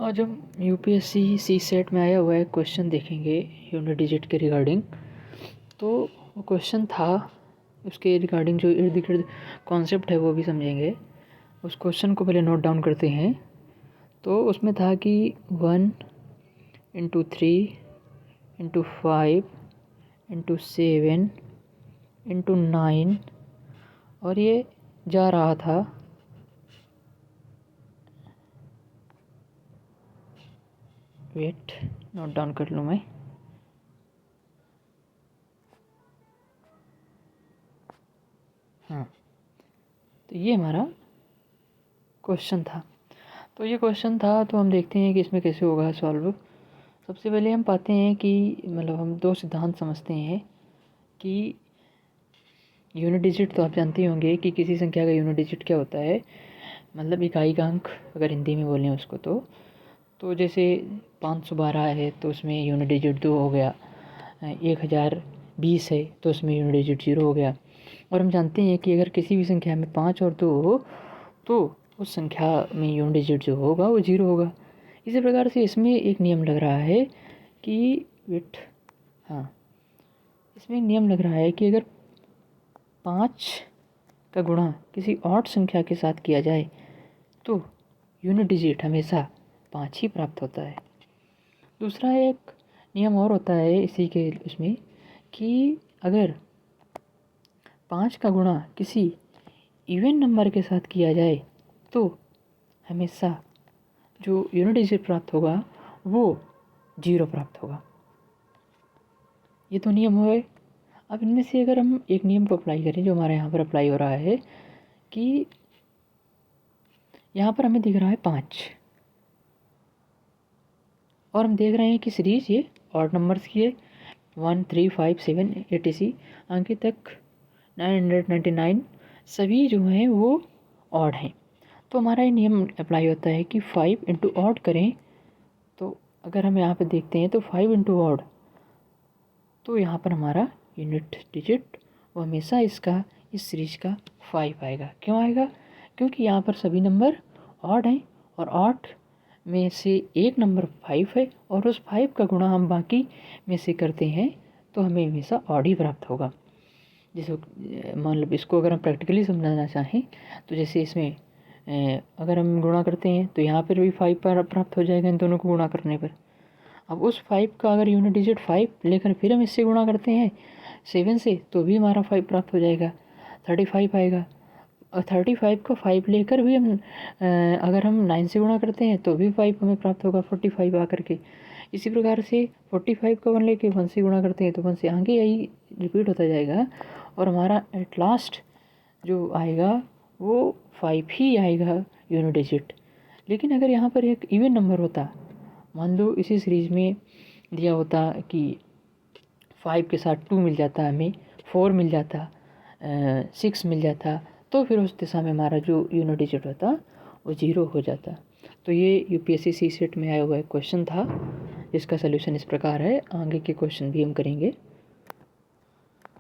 आज हम यूपीएससी सी सेट में आया हुआ है क्वेश्चन देखेंगे यूनिट डिजिट के रिगार्डिंग। तो वो क्वेश्चन था, उसके रिगार्डिंग जो इर्द गिर्द कॉन्सेप्ट है वो भी समझेंगे। उस क्वेश्चन को पहले नोट डाउन करते हैं। तो उसमें था कि 1×3×5×7×9 और ये जा रहा था वेट नोट डाउन कर लूँ मैं। हाँ, तो ये हमारा क्वेश्चन था। तो हम देखते हैं कि इसमें कैसे होगा सॉल्व। सबसे पहले हम पाते हैं कि हम दो सिद्धांत समझते हैं कि यूनिट डिजिट, तो आप जानते होंगे कि किसी संख्या का यूनिट डिजिट क्या होता है, इकाई का अंक अगर हिंदी में बोलें उसको। तो जैसे 512 है तो उसमें यूनिट डिजिट 2 हो गया। 1020 है तो उसमें यूनिट डिजिट 0 हो गया। और हम जानते हैं कि अगर किसी भी संख्या में 5 और 2 हो तो उस संख्या में यूनिट डिजिट जो होगा वो 0 होगा। इसी प्रकार से इसमें एक नियम लग रहा है कि इसमें एक नियम लग रहा है कि अगर 5 का गुणा किसी ऑड संख्या के साथ किया जाए तो यूनिट डिजिट हमेशा 5 ही प्राप्त होता है। दूसरा एक नियम और होता है इसी के उसमें कि अगर 5 का गुणा किसी इवन नंबर के साथ किया जाए तो हमेशा जो यूनिट डिजिट प्राप्त होगा वो 0 प्राप्त होगा। ये तो नियम हुए। अब इनमें से अगर हम एक नियम को अप्लाई करें जो हमारे यहाँ पर अप्लाई हो रहा है कि यहाँ पर हमें दिख रहा है 5 और हम देख रहे हैं कि सीरीज ये ऑड नंबर्स की है, 1 3 5 7 etc आगे तक 999 सभी जो हैं वो ऑड हैं। तो हमारा ये नियम अप्लाई होता है कि 5 इंटू ऑड करें। तो अगर हम यहाँ पे देखते हैं तो 5 इंटू ऑड, तो यहाँ पर हमारा यूनिट डिजिट वो हमेशा इस सीरीज का 5 आएगा। क्यों आएगा? क्योंकि यहाँ पर सभी नंबर ऑड हैं और ऑड में से एक नंबर 5 है और उस 5 का गुणा हम बाकी में से करते हैं तो हमें हमेशा ऑड ही प्राप्त होगा। जैसे इसको अगर हम प्रैक्टिकली समझाना चाहें तो जैसे इसमें अगर हम गुणा करते हैं तो यहाँ पर भी 5 पर प्राप्त हो जाएगा इन दोनों को गुणा करने पर। अब उस 5 का अगर यूनिट डिजिट 5 लेकर फिर हम इससे गुणा करते हैं 7 से तो भी हमारा 5 प्राप्त हो जाएगा, 35 आएगा। और 35 को 5 लेकर भी हम अगर हम 9 से गुणा करते हैं तो भी 5 हमें प्राप्त होगा 45 आकर के। इसी प्रकार से 45 का 1 लेके 1 से गुणा करते हैं तो 1 से आगे यही रिपीट होता जाएगा और हमारा एट लास्ट जो आएगा वो 5 ही आएगा यूनिट डिजिट। लेकिन अगर यहाँ पर एक इवन नंबर होता, मान लो इसी सीरीज में दिया होता कि 5 के साथ 2 मिल जाता, हमें 4 मिल जाता, 6 मिल जाता, तो फिर उस दिशा में हमारा जो यूनिट डिजिट होता वो 0 हो जाता। तो ये यूपीएससी सी सेट में आया हुआ एक क्वेश्चन था जिसका सलूशन इस प्रकार है। आगे के क्वेश्चन भी हम करेंगे।